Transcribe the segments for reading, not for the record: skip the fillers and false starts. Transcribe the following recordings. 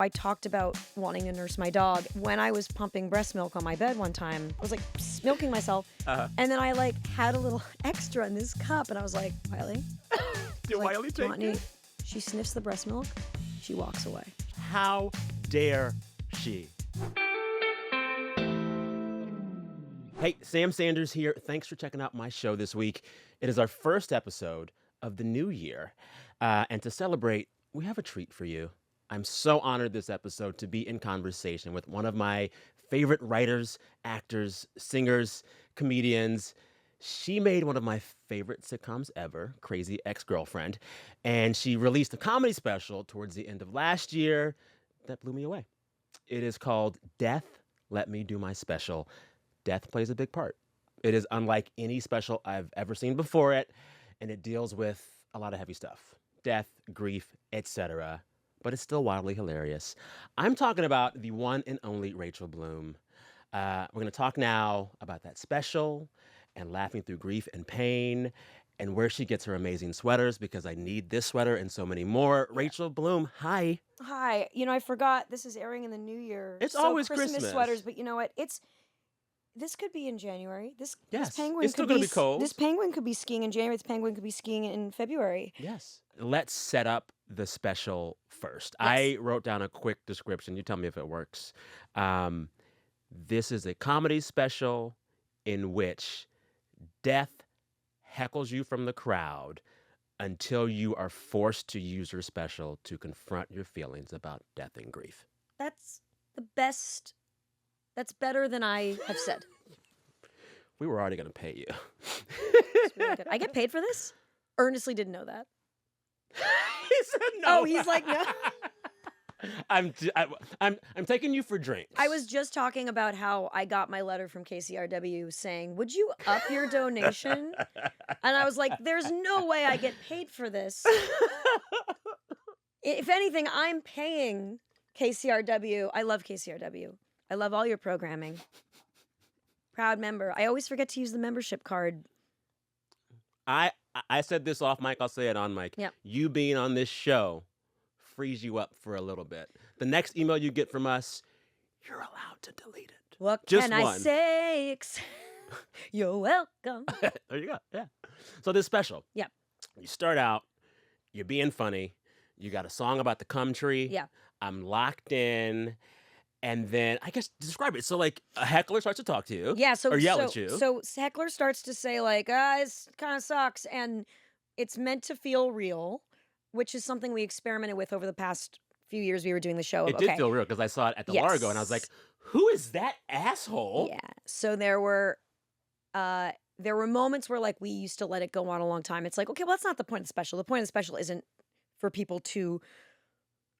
I talked about wanting to nurse my dog. When I was pumping breast milk on my bed one time, I was like milking myself. And then I like had a little extra in this cup and I was like, Wiley. Did Wiley take it? She sniffs the breast milk. She walks away. How dare she? Hey, Sam Sanders here. Thanks for checking out my show this week. It is our first episode of the new year. And to celebrate, we have a treat for you. I'm so honored this episode to be in conversation with one of my favorite writers, actors, singers, comedians. She made one of my favorite sitcoms ever, Crazy Ex-Girlfriend, and she released a comedy special towards the end of last year that blew me away. It is called Death, Let Me Do My Special. Death plays a big part. It is unlike any special I've ever seen before it, and it deals with a lot of heavy stuff. Death, grief, etc., but it's still wildly hilarious. I'm talking about the one and only Rachel Bloom. We're going to talk now about that special and laughing through grief and pain and where she gets her amazing sweaters, because I need this sweater and so many more. Rachel Bloom, hi. Hi. You know, I forgot this is airing in the new year. It's always Christmas sweaters, but you know what? This could be in January. This penguin it's still going to be cold. This penguin could be skiing in January. This penguin could be skiing in February. Yes. Let's set up the special first. Yes. I wrote down a quick description. You tell me if it works. This is a comedy special in which death heckles you from the crowd until you are forced to use your special to confront your feelings about death and grief. That's the best. That's better than I have said. We were already going to pay you. It's really good. I get paid for this? Earnestly didn't know that. He said no. Oh, he's like, no. I'm taking you for drinks. I was just talking about how I got my letter from KCRW saying, would you up your donation? And I was like, there's no way I get paid for this. If anything, I'm paying KCRW. I love KCRW. I love all your programming. Proud member. I always forget to use the membership card. I said this off mic. I'll say it on mic. Yep. You being on this show frees you up for a little bit. The next email you get from us, you're allowed to delete it. What Just can one. I say? You're welcome. There you go. Yeah. So this special. Yeah. You start out, you're being funny. You got a song about the cum tree. Yeah. I'm locked in. And then, I guess, describe it. So, like, a heckler starts to talk to you. Yeah. Or yell at you. So Heckler starts to say, like, this kind of sucks. And it's meant to feel real, which is something we experimented with over the past few years we were doing the show. It did feel real because I saw it at the Largo, and I was like, who is that asshole? Yeah. So there were moments where, like, we used to let it go on a long time. It's like, okay, well, that's not the point of the special. The point of the special isn't for people to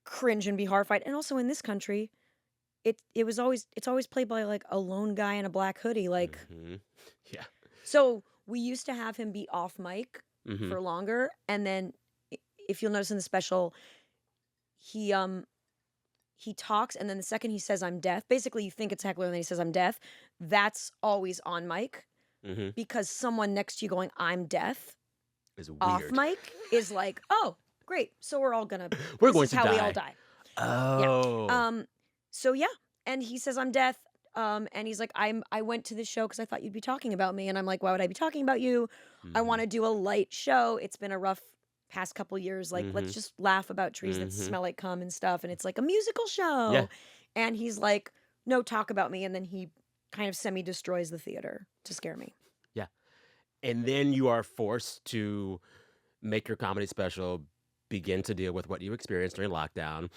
cringe and be horrified. And also in this country, it's always played by like a lone guy in a black hoodie, like. Mm-hmm. Yeah. So we used to have him be off mic for longer, and then if you'll notice in the special, he talks, and then the second he says I'm deaf, basically you think it's Heckler, and then he says I'm deaf. That's always on mic because someone next to you going I'm deaf is weird. Off mic is like, oh great, so we're going to die. We all die. Oh. Yeah. So yeah, and he says I'm deaf, and he's like, I went to this show because I thought you'd be talking about me, and I'm like, why would I be talking about you? I want to do a light show. It's been a rough past couple years. Like, let's just laugh about trees that smell like cum and stuff, and it's like a musical show. Yeah. And he's like, no, talk about me, and then he kind of semi-destroys the theater to scare me. Yeah, and then you are forced to make your comedy special begin to deal with what you experienced during lockdown.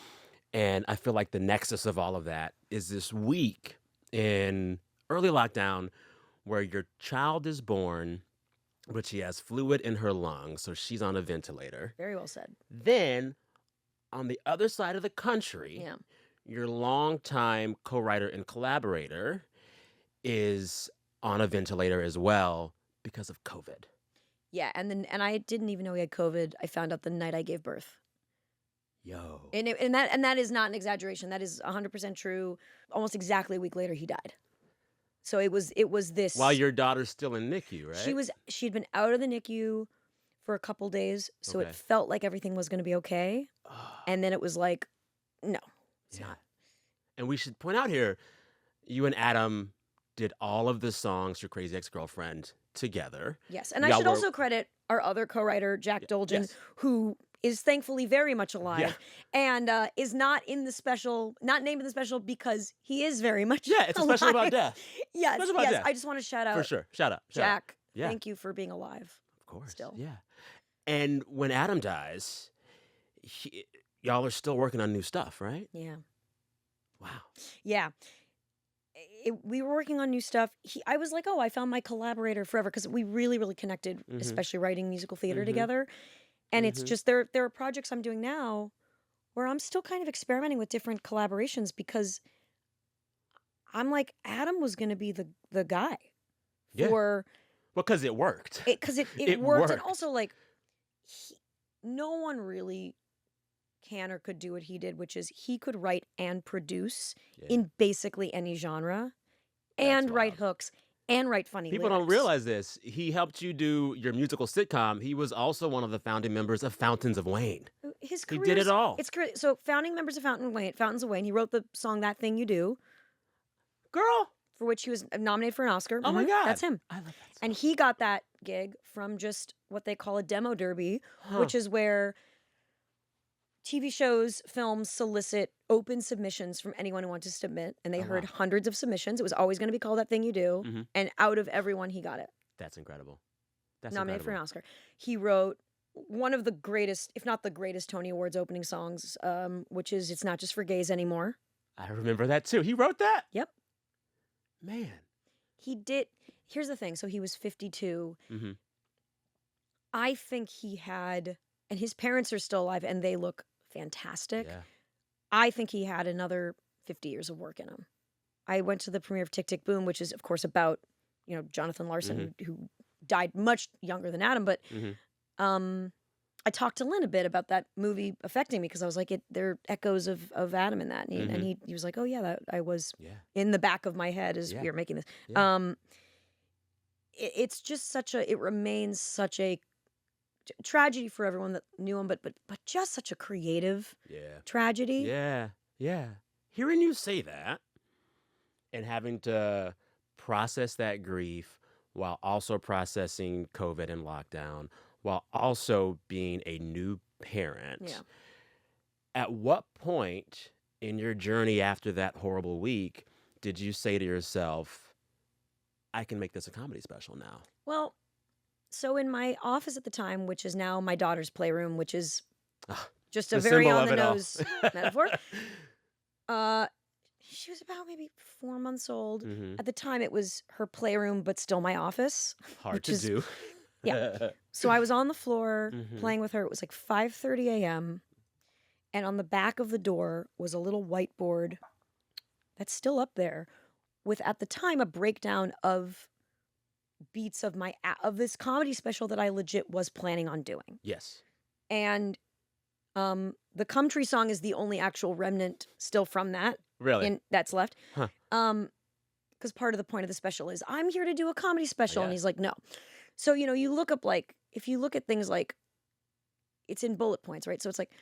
And I feel like the nexus of all of that is this week in early lockdown where your child is born, but she has fluid in her lungs, so she's on a ventilator. Very well said. Then, on the other side of the country, your longtime co-writer and collaborator is on a ventilator as well because of COVID. Yeah, and I didn't even know he had COVID. I found out the night I gave birth. Yo. And that is not an exaggeration. That is 100% true. Almost exactly a week later, he died. So it was this. While your daughter's still in NICU, right? She'd been out of the NICU for a couple days, so it felt like everything was going to be okay. And then it was like, no. It's Yeah. not. And we should point out here, you and Adam did all of the songs for Crazy Ex-Girlfriend together. Yes. And I Y'all should were also credit our other co-writer, Jack Dolgen, yes. who is thankfully very much Yeah. alive and is not in the special, not named in the special because he is very much Yeah, it's a special about alive. death. Yes, Special about yes. death. I just want to shout For out sure. Shout out. Shout out. Jack. Yeah. Thank you for being alive. Of course. Still. Yeah. And when Adam dies, y'all are still working on new stuff, right? Yeah. Wow. Yeah. We were working on new stuff. I was like, oh, I found my collaborator forever because we really, really connected, Mhm. especially writing musical theater Mhm. together. And it's Mhm. just there are projects I'm doing now where I'm still kind of experimenting with different collaborations because I'm like, Adam was going to be the guy Yeah. for Well, because it worked. it because it It worked. And worked. also like no one really can or could do what he did, which is he could write and produce Yeah. in basically any genre That's and write wild. hooks and write funny People don't lyrics. realize this. He helped you do your musical sitcom. He was also one of the founding members of Fountains of Wayne. His He career did it all. It's great. So founding members of Fountains of Wayne. He wrote the song "That Thing You Do," Girl. for which he was nominated for an Oscar. Oh my God. That's him. I love that song. And he got that gig from just what they call a demo derby, Huh. which is where TV shows, films solicit open submissions from anyone who wants to submit. And they Oh, heard wow. hundreds of submissions. It was always going to be called "That Thing You Do." Mhm. And out of everyone, he got it. That's incredible. That's Nominated for an incredible. Oscar. He wrote one of the greatest, if not the greatest, Tony Awards opening songs, which is "It's Not Just for Gays Anymore." I remember that too. He wrote that? Yep. Man. He did. Here's the thing. So he was 52. Mhm. I think he had, and his parents are still alive and they look fantastic. Yeah. I think he had another 50 years of work in him. I went to the premiere of Tick, Tick, Boom, which is, of course, about, Jonathan Larson, who died much younger than Adam. But Mhm. I talked to Lynn a bit about that movie affecting me because I was like, there are echoes of Adam in that. And he was like, oh, yeah, that I was Yeah. in the back of my head as Yeah. we were making this. Yeah. It's just it remains such a tragedy for everyone that knew him, but just such a creative Yeah. tragedy. Yeah. Yeah. Hearing you say that and having to process that grief while also processing COVID and lockdown, while also being a new parent. Yeah. At what point in your journey after that horrible week did you say to yourself, I can make this a comedy special now? Well, so in my office at the time, which is now my daughter's playroom, which is just a The very symbol on of the it all. nose metaphor. She was about maybe 4 months old. Mhm. At the time, it was her playroom, but still my office. Hard which to is- do. Yeah. So I was on the floor Mhm. playing with her. It was like 5:30 a.m. And on the back of the door was a little whiteboard that's still up there with, at the time, a breakdown of beats of this comedy special that I legit was planning on doing. Yes. And the Come Tree song is the only actual remnant still from that Really? that's left. Huh. Because part of the point of the special is I'm here to do a comedy special. yeah. And he's like, no. So, you look up, like, if you look at things like, it's in bullet points, right? So it's like,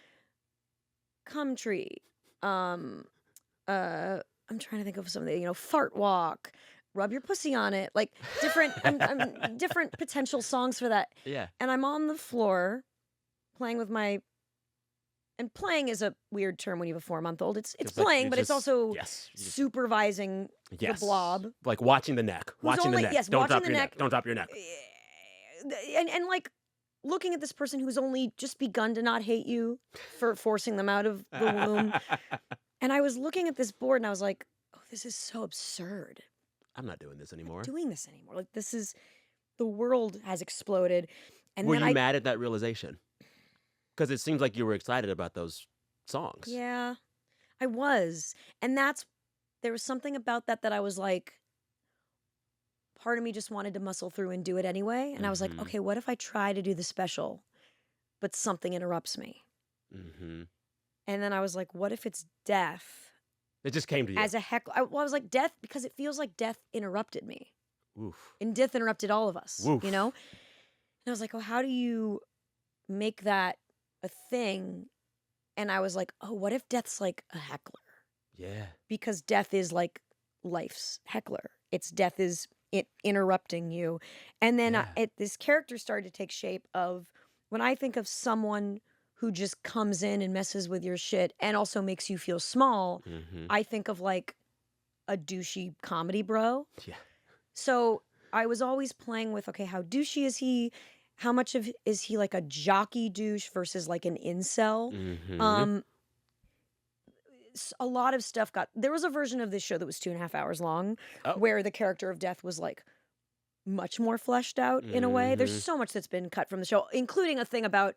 Come Tree, I'm trying to think of something, Fart Walk, Rub Your Pussy on It, like different, different potential songs for that. Yeah. And I'm on the floor playing with and playing is a weird term when you have a 4-month-old. It's It's like playing, you're but it's just- also yes. supervising Yes. the blob. Like watching the neck. Watching only- the neck. yes, Don't watching drop the your neck. neck. Don't drop your neck. And like looking at this person who's only just begun to not hate you for forcing them out of the womb. And I was looking at this board and I was like, oh, this is so absurd. I'm not doing this anymore. Doing this anymore. Like, this is, the world has exploded. And Were then you mad at that realization? Because it seems like you were excited about those songs. Yeah, I was. And there was something about that I was like, part of me just wanted to muscle through and do it anyway. And I was like, Mhm. okay, what if I try to do the special, but something interrupts me? Mm-hmm. And then I was like, what if it's death It just came to you. as a heckler? I was like, death, because it feels like death interrupted me. Oof. And death interrupted all of us, Woof. And I was like, oh, how do you make that a thing? And I was like, oh, what if death's like a heckler? Yeah. because death is like life's heckler. It's death is it interrupting you. And then Yeah. this character started to take shape of when I think of someone who just comes in and messes with your shit and also makes you feel small, I think of like a douchey comedy bro. Yeah. So I was always playing with, okay, how douchey is he? How much of is he like a jockey douche versus like an incel? Um, a lot of stuff there was a version of this show that was 2.5 hours long Oh. where the character of death was like much more fleshed out in a way. There's so much that's been cut from the show, including a thing about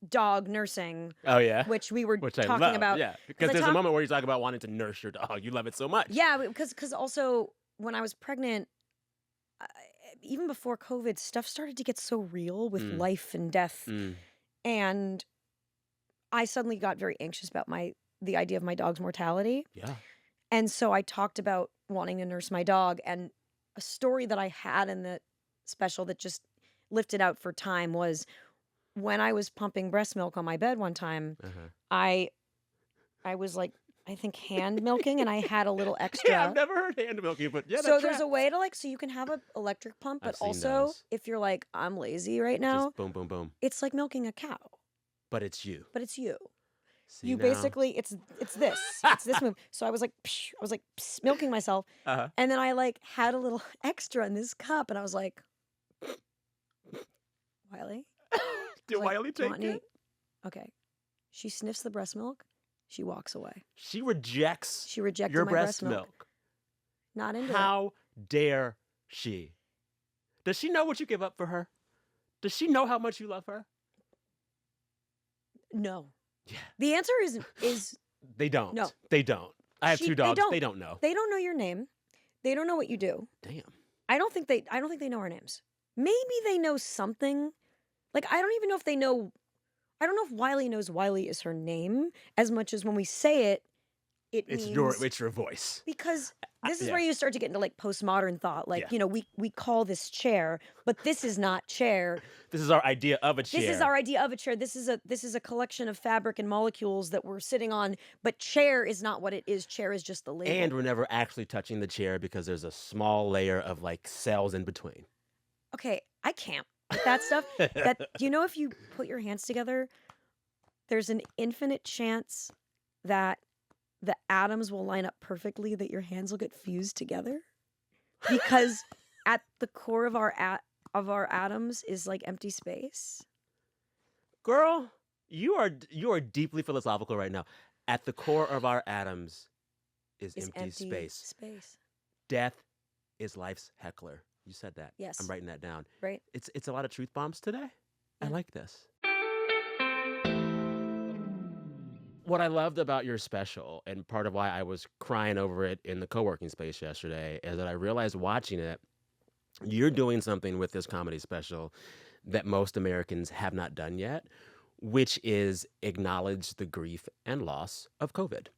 dog nursing, Oh, yeah. which we were Which I talking love. about. Yeah. Because there's a moment where you talk about wanting to nurse your dog. You love it so much. Yeah, because also when I was pregnant, I- even before COVID, stuff started to get so real with life and death. And I suddenly got very anxious about the idea of my dog's mortality. Yeah. And so I talked about wanting to nurse my dog. And a story that I had in the special that just lifted out for time was when I was pumping breast milk on my bed one time, I was like, I think hand milking, and I had a little extra. Yeah, I've never heard hand milking, but yeah, so there's a way to so you can have an electric pump, but I've seen also those. if you're like, I'm lazy right now, Just boom, boom, boom. it's like milking a cow. But it's you. But it's you. See, you now. Basically, it's this. It's this move. So I was like, milking myself. And then I like had a little extra in this cup, and I was like, Wiley? Did Wiley take it? Okay. She sniffs the breast milk. She walks away. She rejects She rejected your my breast milk. Not into it. How dare she? Does she know what you give up for her? Does she know how much you love her? No. Yeah. The answer is They don't. No. They don't. I have 2 dogs. They don't know. They don't know your name. They don't know what you do. Damn. I don't think they know our names. Maybe they know something. Like I don't even know if they know. I don't know if Wiley knows Wiley is her name as much as when we say it, It's means your voice. Because this is where you start to get into like postmodern thought. Like, we call this chair, but this is not chair. This is our idea of a chair. This is our idea of a chair. This is a collection of fabric and molecules that we're sitting on, but chair is not what it is. Chair is just the label. And we're never actually touching the chair because there's a small layer of like cells in between. Okay, I can't with that stuff. If you put your hands together, there's an infinite chance that the atoms will line up perfectly, that your hands will get fused together, because at the core of our atoms is like empty space. Girl, you are deeply philosophical right now. At the core of our atoms is empty space. Death is life's heckler. You said that. Yes. I'm writing that down. Right. It's a lot of truth bombs today. Yeah. I like this. What I loved about your special, and part of why I was crying over it in the co-working space yesterday, is that I realized watching it, you're doing something with this comedy special that most Americans have not done yet, which is acknowledge the grief and loss of COVID.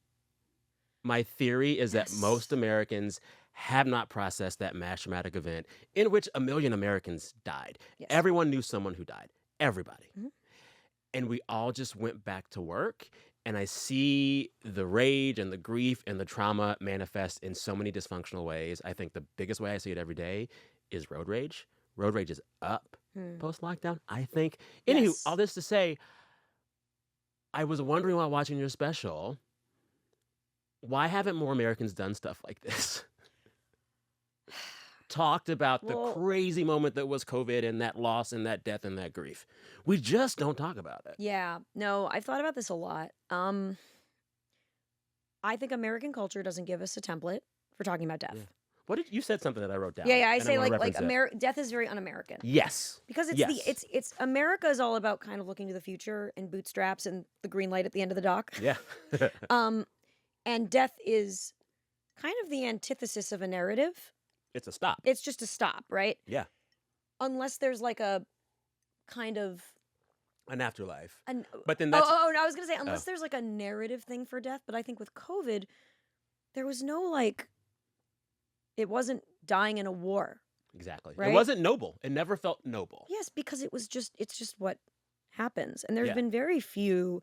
My theory is that most Americans have not processed that mass traumatic event in which 1 million Americans died. Yes. Everyone knew someone who died. Everybody. Mm-hmm. And we all just went back to work. And I see the rage and the grief and the trauma manifest in so many dysfunctional ways. I think the biggest way I see it every day is road rage. Road rage is up post-lockdown, I think. Anywho, all this to say, I was wondering while watching your special, why haven't more Americans done stuff like this? Talked about the crazy moment that was COVID and that loss and that death and that grief. We just don't talk about it. Yeah. No, I've thought about this a lot. I think American culture doesn't give us a template for talking about death. Yeah. You said something that I wrote down. Yeah. I say death is very un-American. Yes. Because it's America is all about kind of looking to the future and bootstraps and the green light at the end of the dock. Yeah. And death is kind of the antithesis of a narrative. It's a stop. It's just a stop, right? Yeah. Unless there's like a kind of an afterlife. But then that's... no, I was going to say, unless there's like a narrative thing for death. But I think with COVID, there was no it wasn't dying in a war. Exactly. Right? It wasn't noble. It never felt noble. Yes, because it's just what happens. And there's been very few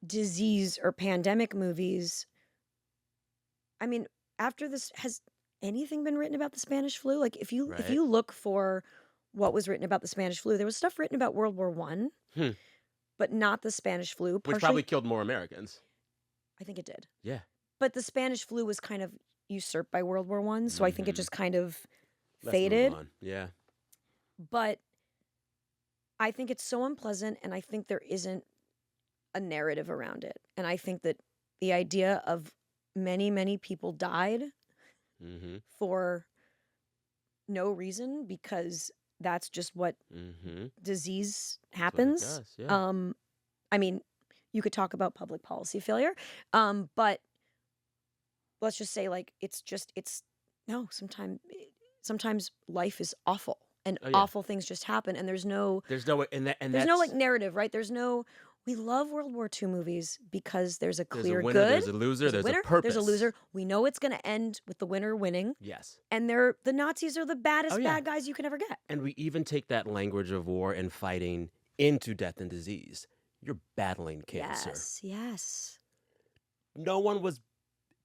disease or pandemic movies I mean, after this, has anything been written about the Spanish flu? Like, if you Right. look for what was written about the Spanish flu, there was stuff written about World War One, Hmm. but not the Spanish flu. Which probably killed more Americans. I think it did. Yeah. But the Spanish flu was kind of usurped by World War One, so I think it just kind of Let's move faded. on. Yeah. But I think it's so unpleasant, and I think there isn't a narrative around it. And I think that the idea of many, many people died for no reason, because that's just what disease happens. That's what it does, yeah. I mean, you could talk about public policy failure, but let's just say, like, sometimes life is awful, and awful things just happen, and there's no like narrative, right? We love World War II movies because there's a clear winner, good, there's a loser, there's a purpose. there's a loser. We know it's going to end with the winner winning. Yes. And the Nazis are the baddest bad guys you can ever get. And we even take that language of war and fighting into death and disease. You're battling cancer. Yes. No one was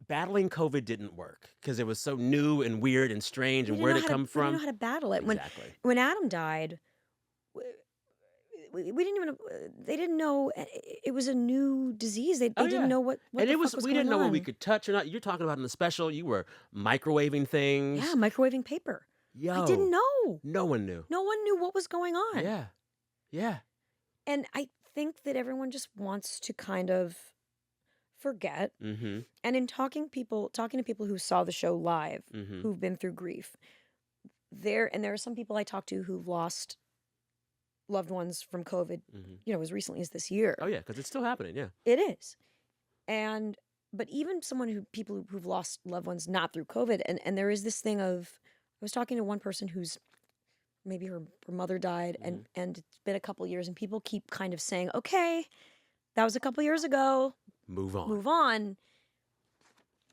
battling COVID. Didn't work because it was so new and weird and strange. And where did it come from? We didn't know how to battle it. Exactly. When Adam died, we didn't even. They didn't know it was a new disease. They didn't know what. And it was. We didn't know what we could touch or not. You're talking about in the special. You were microwaving things. Yeah, microwaving paper. Yo, I didn't know. No one knew. No one knew what was going on. Yeah. And I think that everyone just wants to kind of forget. And in talking to people who saw the show live, who've been through grief, there are some people I talked to who've lost loved ones from COVID, as recently as this year. Oh yeah, because it's still happening. Yeah, it is. But even people who've lost loved ones not through COVID, and there is this thing of, I was talking to one person who's maybe her mother died, and it's been a couple years, and people keep kind of saying, okay, that was a couple years ago. Move on.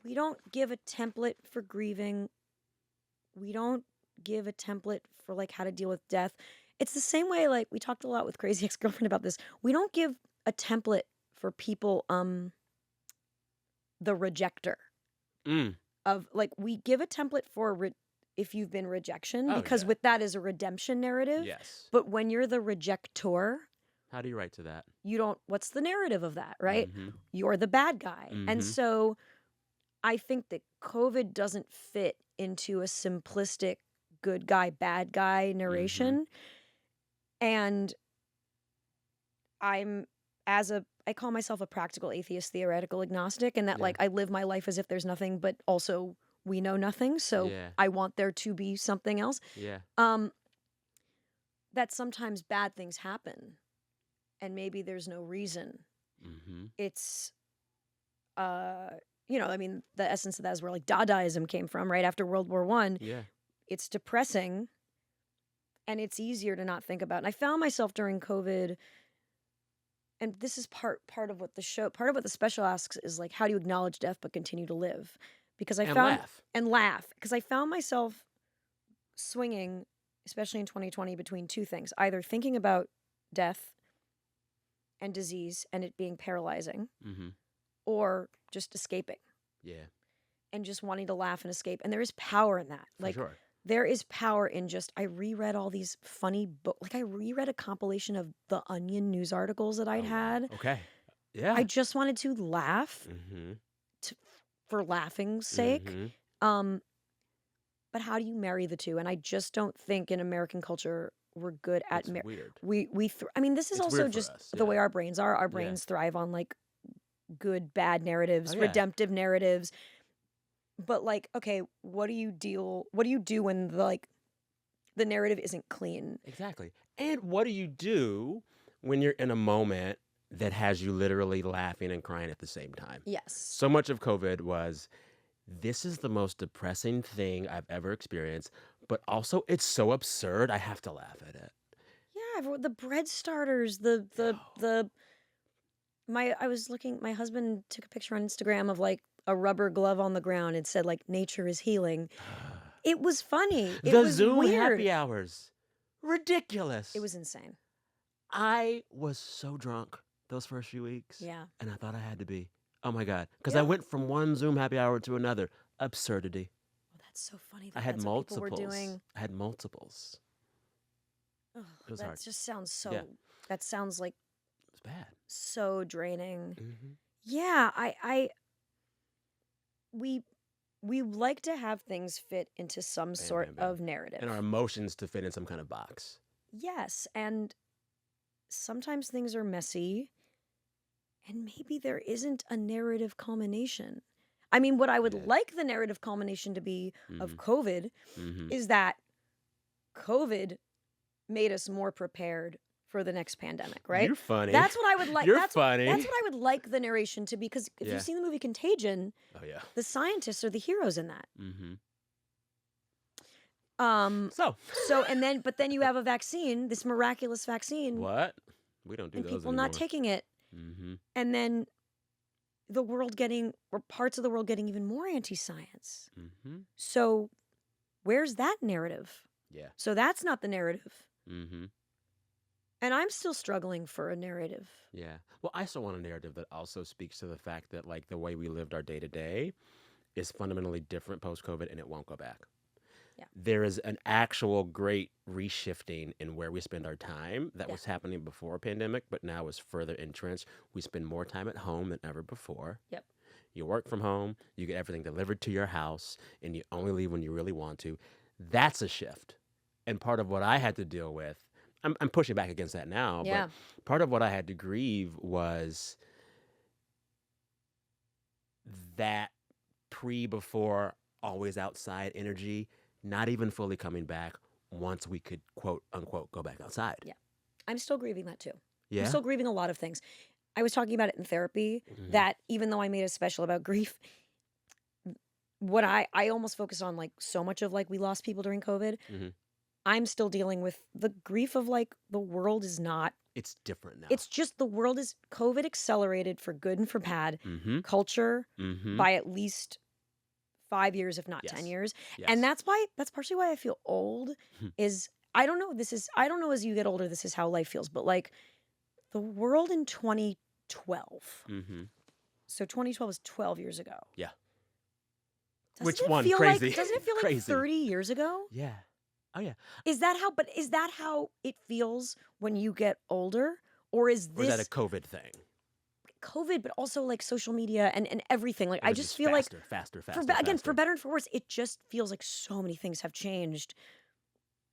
We don't give a template for grieving. We don't give a template for like how to deal with death. It's the same way, like, we talked a lot with Crazy Ex-Girlfriend about this. We don't give a template for people, the rejector. Of, like, we give a template for if you've been rejection, because with that is a redemption narrative. Yes. But when you're the rejector, how do you write to that? You don't, what's the narrative of that, right? You're the bad guy. And so I think that COVID doesn't fit into a simplistic good guy, bad guy narration. And I call myself a practical atheist, theoretical agnostic, and that like I live my life as if there's nothing, but also we know nothing. So I want there to be something else. Yeah. That sometimes bad things happen, and maybe there's no reason. It's, I mean, the essence of that is where like Dadaism came from, right after World War I. Yeah. It's depressing, and it's easier to not think about. And I found myself during COVID, and this is part of what the special asks is like, how do you acknowledge death but continue to live? Because I found laugh because I found myself swinging, especially in 2020, between two things: either thinking about death and disease and it being paralyzing, or just escaping. Yeah. And just wanting to laugh and escape. And there is power in that. For sure. There is power in just, I reread all these funny books. Like, I reread a compilation of the Onion news articles that I'd had. Okay. Yeah. I just wanted to laugh for laughing's sake. But how do you marry the two? And I just don't think in American culture we're good at weird. I mean, this is also just the way our brains are. Our brains thrive on like good, bad narratives, redemptive narratives. But like, okay, what do you do when the narrative isn't clean? Exactly. And what do you do when you're in a moment that has you literally laughing and crying at the same time? Yes. So much of COVID was, this is the most depressing thing I've ever experienced, but also it's so absurd I have to laugh at it. Yeah, the bread starters, my husband took a picture on Instagram of like a rubber glove on the ground and said like, nature is healing. It was funny. It was Zoom weird. happy hours. Ridiculous. It was insane. I was so drunk those first few weeks. Yeah. And I thought I had to be. Oh my God. Because I Yeah. went from one Zoom happy hour to another. Absurdity. Well, that's so funny I that had that's what people were multiples. doing. I had multiples. Ugh, It was that hard. just sounds Yeah. so. That sounds like It was bad. so draining. Mm-hmm. Yeah, we we like to have things fit into some Bam, sort bam, bam. of narrative. And our emotions to fit in some kind of box. Yes, and sometimes things are messy, and maybe there isn't a narrative culmination. I mean, what I would Yeah. like the narrative culmination to be of Mm-hmm. COVID Mm-hmm. is that COVID made us more prepared for the next pandemic, right? You're funny. That's what I would like. You're That's funny. what I would like the narration to be, because if Yeah. you've seen the movie Contagion, Oh, yeah. the scientists are the heroes in that. Mm-hmm. But then you have a vaccine, this miraculous vaccine, What? We don't do and those people anymore. not taking it, Mm-hmm. and then the world getting, or parts of the world getting even more anti-science. Mm-hmm. So where's that narrative? Yeah. So that's not the narrative. Mm-hmm. And I'm still struggling for a narrative. Yeah. Well, I still want a narrative that also speaks to the fact that, like, the way we lived our day to day is fundamentally different post-COVID, and it won't go back. Yeah. There is an actual great reshifting in where we spend our time that was happening before pandemic, but now is further entrenched. We spend more time at home than ever before. Yep. You work from home, you get everything delivered to your house, and you only leave when you really want to. That's a shift. And part of what I had to deal with, I'm pushing back against that now, Yeah. but part of what I had to grieve was that before, always outside energy not even fully coming back once we could, quote unquote, go back outside. Yeah. I'm still grieving that too. Yeah. I'm still grieving a lot of things. I was talking about it in therapy, Mhm. that even though I made a special about grief, what I almost focus on, like, so much of, like, we lost people during COVID. Mhm. I'm still dealing with the grief of, like, the world is not, It's different now. it's just the world is, COVID accelerated for good and for bad Mm-hmm. culture Mm-hmm. by at least 5 years, if not 10 Yes. years. Yes. And that's partially why I feel old. Is I don't know, as you get older, this is how life feels, but, like, the world in 2012. Mm-hmm. So 2012 is 12 years ago. Yeah. Doesn't Which it one? feel Crazy. Doesn't it feel like Crazy. 30 years ago? Yeah. Oh, yeah. Is that how it feels when you get older? Or is Or is that this a COVID thing? COVID, but also, like, social media and everything? Like, Or I is it just feel like, faster. for better and for worse, it just feels like so many things have changed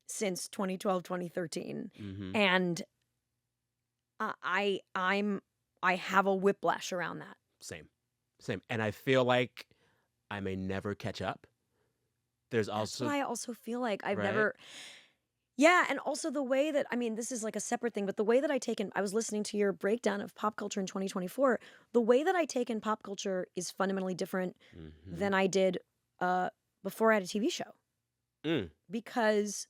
since 2012, 2013. Mm-hmm. And I have a whiplash around that. Same. And I feel like I may never catch up. There's That's also why I also feel like I've Right? never. Yeah, and also the way that, I mean, this is like a separate thing, but the way that I was listening to your breakdown of pop culture in 2024. The way that I take in pop culture is fundamentally different Mhm. than I did before I had a TV show. Mm. Because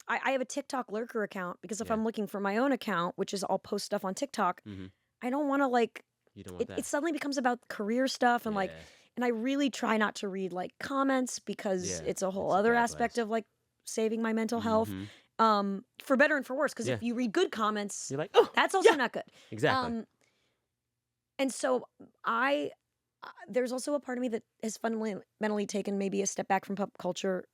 I have a TikTok lurker account, because if Yeah. I'm looking for my own account, which is I'll post stuff on TikTok, Mhm. I don't want to, like, You don't want that. it suddenly becomes about career stuff, and, like, Yeah. and I really try not to read, like, comments, because Yeah, it's a whole it's a other bad aspect place. of, like, saving my mental health, Mhm. for better and for worse, because Yeah. if you read good comments, You're like, oh, that's also yeah. not good. Exactly. And so there's also a part of me that has fundamentally taken maybe a step back from pop culture,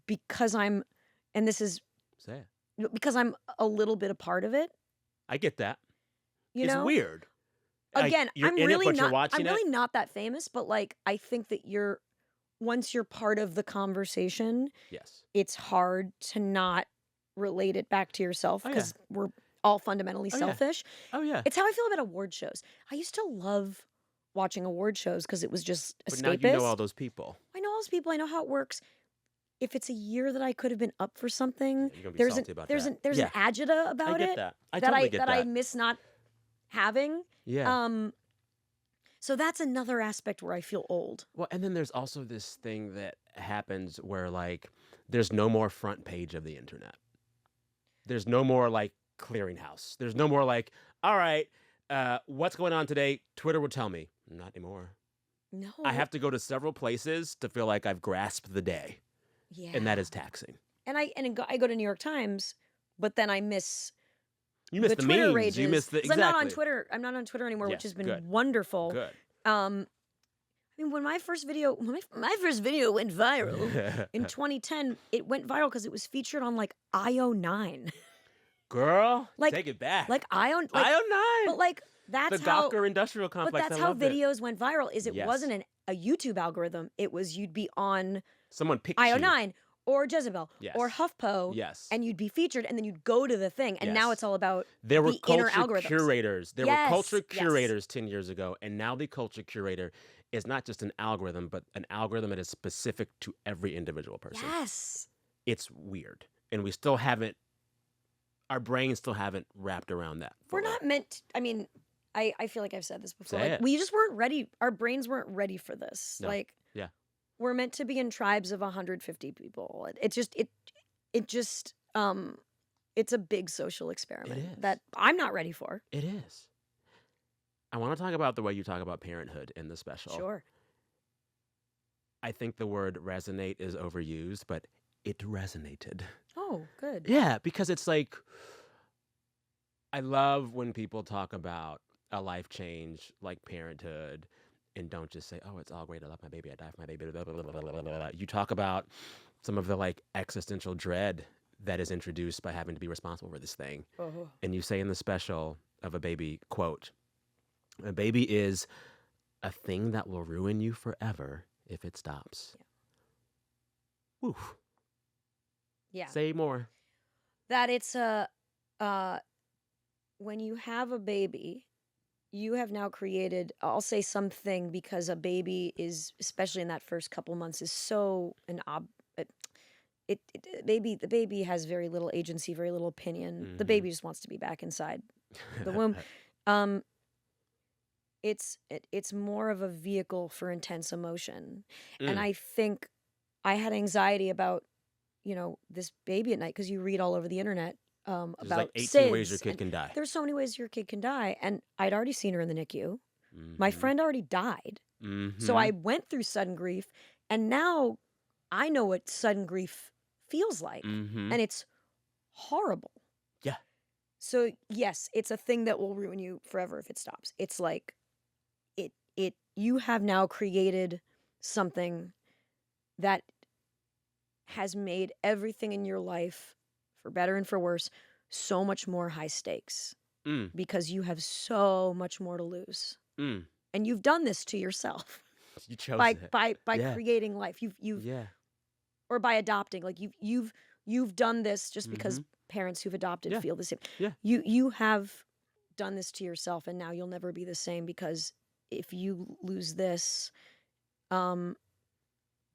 because and this is Say it. because I'm a little bit a part of it. I get that. You It's know, weird. Like, again, you're I'm in really it, but not. you're watching I'm it. really not that famous, but, like, I think that once you're part of the conversation, Yes. it's hard to not relate it back to yourself, Oh, yeah. because we're all fundamentally Oh, yeah. selfish. Oh, yeah. It's how I feel about award shows. I used to love watching award shows because it was just But escapist. now you know all those people. I know all those people. I know how it works. If it's a year that I could have been up for something, Yeah, you're gonna be there's salty about there's that. there's Yeah. an agita I about get it that. I totally get that I that. miss not having. Yeah. So that's another aspect where I feel old. Well, and then there's also this thing that happens where, like, there's no more front page of the internet. There's no more, like, clearinghouse. There's no more, like, all right, what's going on today? Twitter will tell me. Not anymore. No. I have to go to several places to feel like I've grasped the day, Yeah. and that is taxing. And I go to New York Times, but then I miss You miss the Twitter memes. rages. You miss the 'Cause I'm not on exactly. Twitter. I'm not on Twitter anymore, which Yes, has been good. wonderful. Good. I mean, when my first video went viral in 2010, it went viral because it was featured on like IO9. Girl, Like- take it back. Like IO9. IO9. But that's the how. Gawker Industrial But Complex. that's I how loved it. videos went viral. It Yes. wasn't a YouTube algorithm. It was you'd be on Someone picked you. IO9 or Jezebel Yes. or HuffPo. Yes. And you'd be featured, and then you'd go to the thing, and now Yes. it's all about There were the inner culture algorithms. curators. There Yes, were culture yes. curators 10 years ago, and now the culture curator is not just an algorithm, but an algorithm that is specific to every individual person. Yes. It's weird, and we still haven't. Our brains still haven't wrapped around that. We're fully. not meant. I mean, I feel like I've said this before. Say Like, it. we just weren't ready. Our brains weren't ready for this. No. Like, Yeah. we're meant to be in tribes of 150 people. It's a big social experiment is. that I'm not ready for. It is. I want to talk about the way you talk about parenthood in the special. Sure. I think the word resonate is overused, but it resonated. Oh, good. Yeah, because it's like, I love when people talk about a life change like parenthood and don't just say, oh, it's all great. I love my baby. I die for my baby. Blah, blah, blah, blah, blah, blah. You talk about some of the like existential dread that is introduced by having to be responsible for this thing. Oh. And you say in the special of a baby, quote, a baby is a thing that will ruin you forever if it stops. Yeah. Woo. Yeah. Say more. That it's when you have a baby, you have now created, I'll say something, because a baby is, especially in that first couple months, is so the baby has very little agency, very little opinion. The Mhm. baby just wants to be back inside the womb. It's more of a vehicle for intense emotion. And Mm. I think I had anxiety about, this baby at night, because you read all over the internet There's about like 18 ways your SIDS, kid and can die. there's so many ways your kid can die. And I'd already seen her in the NICU. My Mhm. friend already died. Mhm. So I went through sudden grief, and now I know what sudden grief feels like. Mhm. And it's horrible. Yeah. So yes, it's a thing that will ruin you forever if it stops. It's like you have now created something that has made everything in your life, for better and for worse, so much more high stakes, Mm. because you have so much more to lose. Mm. And you've done this to yourself You chose by it. by Yeah. creating life. You've Yeah. or by adopting. Like you've done this just because Mhm. parents who've adopted Yeah. feel the same. Yeah. You have done this to yourself, and now you'll never be the same, because if you lose this,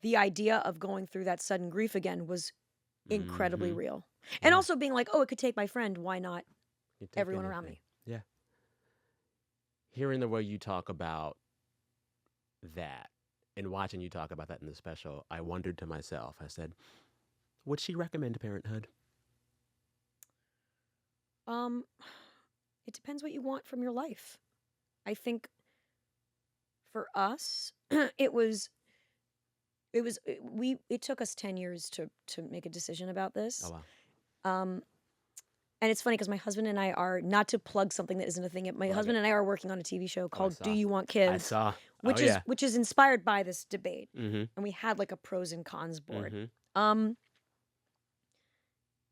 the idea of going through that sudden grief again was incredibly Mhm. real. And Yeah. also being like, oh, it could take my friend. Why not You take everyone around anything. me? Yeah. Hearing the way you talk about that and watching you talk about that in the special, I wondered to myself, I said, would she recommend Parenthood? It depends what you want from your life. I think for us, it took us 10 years to make a decision about this. Oh, wow. And it's funny because my husband and I are, not to plug something that isn't a thing, my Plug husband it. and I are working on a TV show called saw. Do You Want I Kids? saw. Which Oh, is yeah. which is inspired by this debate. Mm-hmm. And we had like a pros and cons board. Mm-hmm.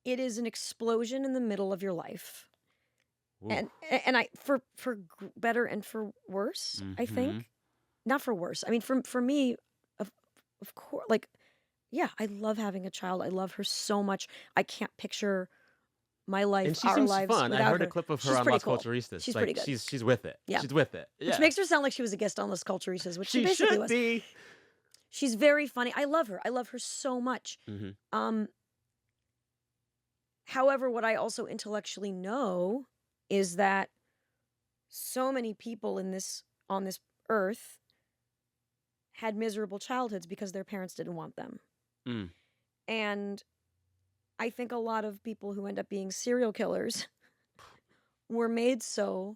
It is an explosion in the middle of your life. Ooh. And I for better and for worse, I Mhm. think. Not for worse. I mean, for me, of course, like, yeah, I love having a child. I love her so much. I can't picture my life, And she our seems lives fun. I without heard her. a clip of She's her on pretty Las cool. Culturistas. She's Like, pretty good. She's with it. Yeah. She's with it. Yeah. Which makes her sound like she was a guest on Las Culturistas, which she She basically should was. be. She's very funny. I love her. I love her so much. Mm-hmm. However, what I also intellectually know is that so many people on this earth had miserable childhoods because their parents didn't want them. Mm. And I think a lot of people who end up being serial killers were made so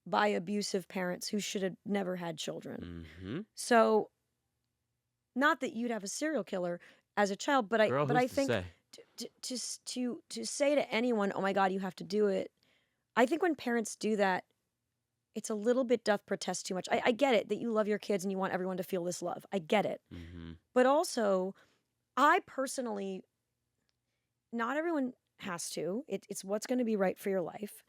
by abusive parents who should have never had children. Mm-hmm. So, not that you'd have a serial killer as a child, but Girl, I who's to think say? to say to anyone, oh my God, you have to do it. I think when parents do that, it's a little bit doth protest too much. I get it that you love your kids and you want everyone to feel this love. I get it. Mm-hmm. But also, I personally, not everyone has to. It's what's going to be right for your life.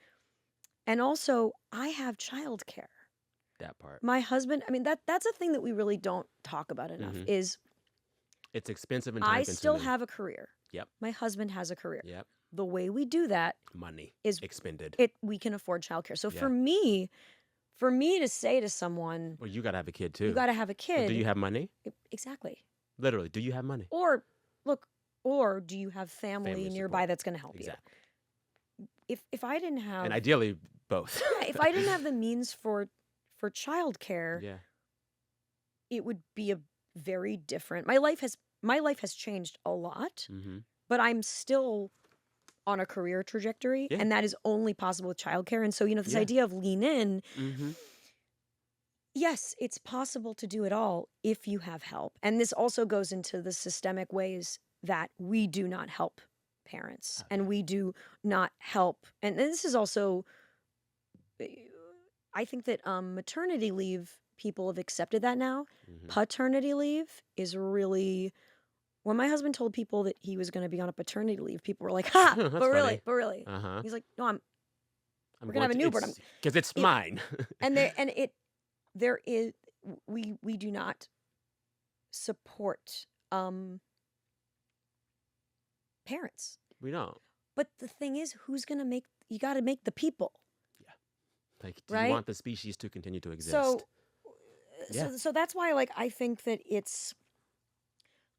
And also, I have childcare. That part. My husband, I mean, that's a thing that we really don't talk about enough Mm-hmm. is It's expensive and I time still consuming. have a career. Yep. My husband has a career. Yep. The way we do that Money is expended. we can afford childcare. So Yeah. for me to say to someone, Well, you got to have a kid too. you got to have a But kid. do you have money? Exactly. Literally, do you have money? Or look, or do you have family Family nearby support. that's going to help Exactly. you? If I didn't have, And ideally, both. yeah, if I didn't have the means for childcare, Yeah. it would be a very different. My life has changed a lot, Mm-hmm. but I'm still on a career trajectory, Yeah. and that is only possible with childcare. And so, this Yeah. idea of lean in, Mm-hmm. yes, it's possible to do it all if you have help. And this also goes into the systemic ways that we do not help parents and we do not help. And this is also, I think that maternity leave, people have accepted that now. Mm-hmm. Paternity leave is really, when my husband told people that he was going to be on a paternity leave, people were like, ha, That's but really, funny. but really. Uh-huh. He's like, no, we're going gonna have a newborn. Because it's mine. There is, we do not support parents. We don't. But the thing is, you got to make the people. Like, do Right? you want the species to continue to exist? So that's why, like, I think that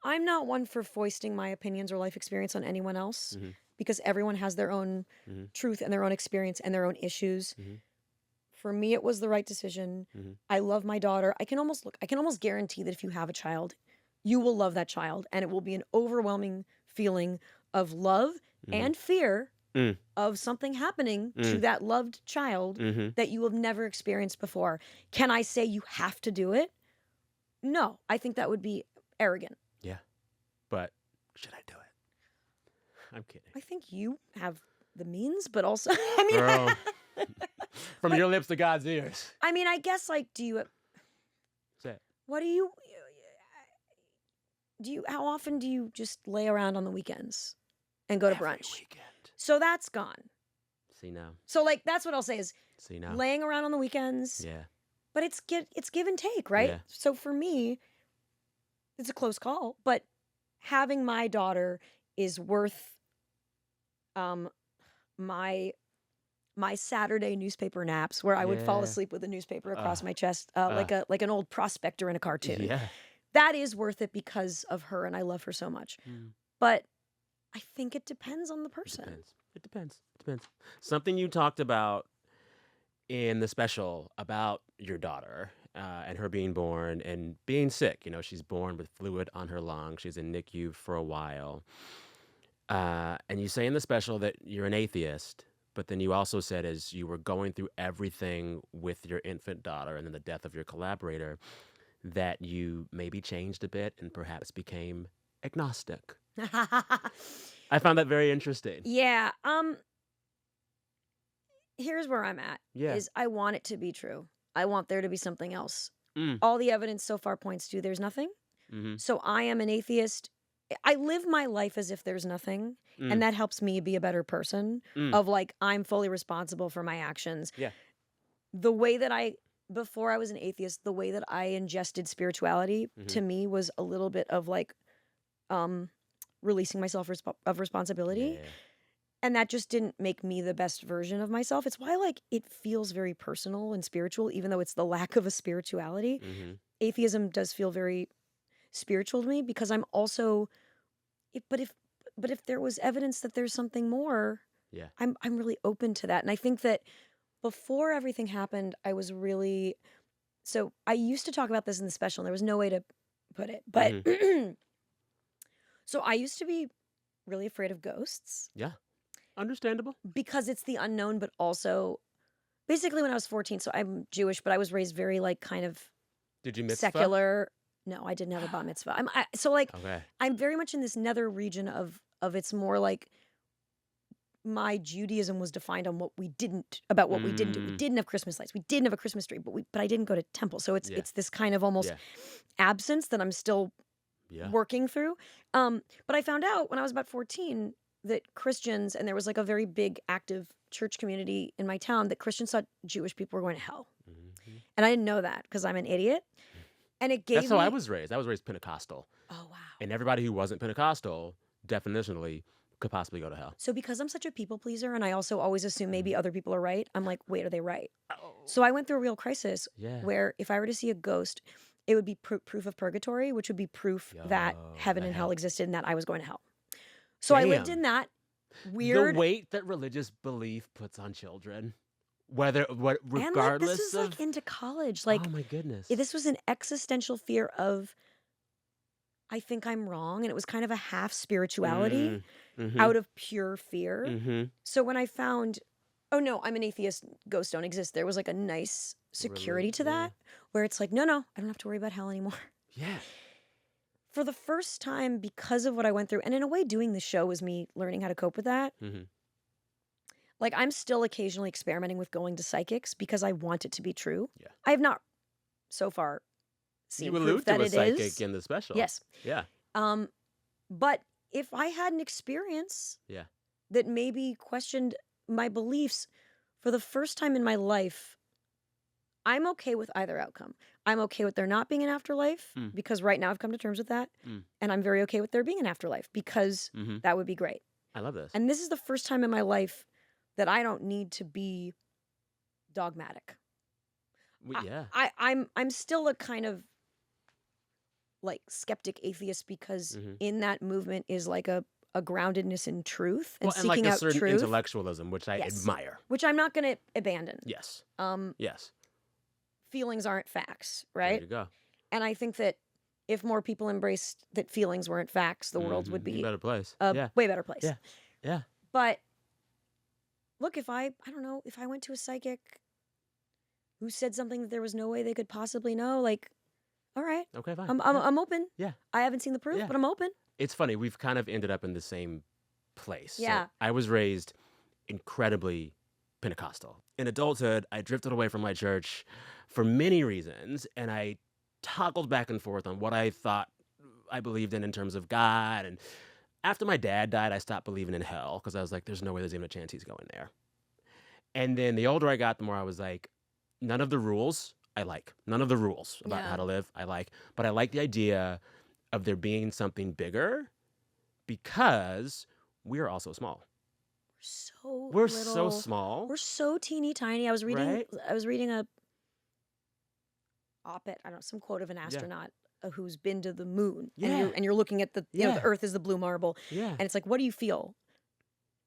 I'm not one for foisting my opinions or life experience on anyone else Mm-hmm. because everyone has their own Mm-hmm. truth and their own experience and their own issues. Mm-hmm. For me, it was the right decision. Mm-hmm. I love my daughter. I can almost guarantee that if you have a child, you will love that child, and it will be an overwhelming feeling of love Mm-hmm. and fear Mm. of something happening to that loved child Mm-hmm. that you have never experienced before. Can I say you have to do it? No, I think that would be arrogant. Yeah. But should I do it? I'm kidding. I think you have the means, but also, I mean, Girl. From your lips to God's ears. I mean, I guess, like, Say it. what how often do you just lay around on the weekends and go to Every brunch? weekend. So that's gone. See now. So, like, that's what I'll say is See now. laying around on the weekends, Yeah. but it's give and take, right? Yeah. So for me, it's a close call, but having my daughter is worth my Saturday newspaper naps where I would fall Yeah. asleep with a newspaper across Ugh. my chest, like an old prospector in a cartoon. Yeah. That is worth it because of her, and I love her so much. Mm. But I think it depends on the It person. depends. It depends. It depends. Something you talked about in the special about your daughter and her being born and being sick. She's born with fluid on her lung. She's in NICU for a while. And you say in the special that you're an atheist, but then you also said as you were going through everything with your infant daughter and then the death of your collaborator, that you maybe changed a bit and perhaps became agnostic. I found that very interesting. Yeah. Here's where I'm at. Yeah. Is I want it to be true. I want there to be something else. Mm. All the evidence so far points to there's nothing. Mm-hmm. So I am an atheist. I live my life as if there's nothing, and that helps me be a better person of, like, I'm fully responsible for my actions. Yeah. The way that before I was an atheist, the way that I ingested spirituality to me was a little bit of, like, releasing myself of responsibility. Yeah. And that just didn't make me the best version of myself. It's why, like, it feels very personal and spiritual, even though it's the lack of a spirituality. Mm-hmm. Atheism does feel very spiritual to me because I'm also, but if there was evidence that there's something more, Yeah. I'm really open to that. And I think that before everything happened, I was really, so I used to talk about this in the special, and there was no way to put it, but so I used to be really afraid of ghosts. Yeah. Understandable. Because it's the unknown, but also basically when I was 14, so I'm Jewish, but I was raised very, like, kind of Did you mitzvah? secular. No, I didn't have a bat mitzvah. So, like, Okay. I'm very much in this nether region of it's more like my Judaism was defined on what we didn't about what we didn't do. We didn't have Christmas lights. We didn't have a Christmas tree, but I didn't go to temple. So Yeah. it's this kind of almost Yeah. absence that I'm still Yeah. working through. But I found out when I was about 14 that Christians, and there was like a very big active church community in my town, that Christians thought Jewish people were going to hell. Mhm. And I didn't know that because I'm an idiot. And it gave That's how me I was raised. I was raised Pentecostal. Oh wow. And everybody who wasn't Pentecostal, definitionally, could possibly go to hell. So because I'm such a people pleaser and I also always assume maybe other people are right, I'm like, wait, are they right? Oh. So I went through a real crisis Yeah. where if I were to see a ghost, it would be proof of purgatory, which would be proof that heaven and hell existed and that I was going to hell. So I lived Damn. in that weird. The weight that religious belief puts on children, And like regardless this is of. like into college. Like Oh my goodness. this was an existential fear of, I think I'm wrong, and it was kind of a half spirituality out of pure fear. Mm-hmm. So when I found, oh no, I'm an atheist, ghosts don't exist, there was like a nice security to that, where it's like, no, I don't have to worry about hell anymore. Yeah. For the first time, because of what I went through, and in a way doing the show was me learning how to cope with that. Mm-hmm. Like I'm still occasionally experimenting with going to psychics because I want it to be true. Yeah. I have not so far seen You proof allude that to a it psychic is. in the special. Yes. Yeah. But if I had an experience Yeah. that maybe questioned my beliefs for the first time in my life, I'm okay with either outcome. I'm okay with there not being an afterlife because right now I've come to terms with that. And I'm very okay with there being an afterlife because that would be great. I love this. And this is the first time in my life that I don't need to be dogmatic. Yeah. I'm still a kind of like skeptic atheist because in that movement is like a groundedness in truth and and like seeking a out certain truth, intellectualism, which I admire. which I'm not going to abandon. Yes. Yes. Feelings aren't facts, There right? you go. And I think that if more people embraced that feelings weren't facts, the world would A be better place. a way better place. Yeah. Yeah. But look, if I don't know, if I went to a psychic who said something that there was no way they could possibly know, like, all right, Okay, fine. I'm open. Yeah. I haven't seen the proof, Yeah. but I'm open. It's funny. We've kind of ended up in the same place. Yeah. So I was raised incredibly Pentecostal. In adulthood, I drifted away from my church for many reasons, and I toggled back and forth on what I thought I believed in terms of God. And after my dad died, I stopped believing in hell because I was like, there's no way there's even a chance he's going there. And then the older I got, the more I was like, none of the rules I like. None of the rules about how to live I like. But I like the idea of there being something bigger because we are also small. We're so small. We're so teeny tiny. I was reading Right? a op-ed, I don't know, some quote of an astronaut who's been to the moon. Yeah. And you're looking at the you know, Yeah. the Earth is the blue marble. Yeah. And it's like, what do you feel?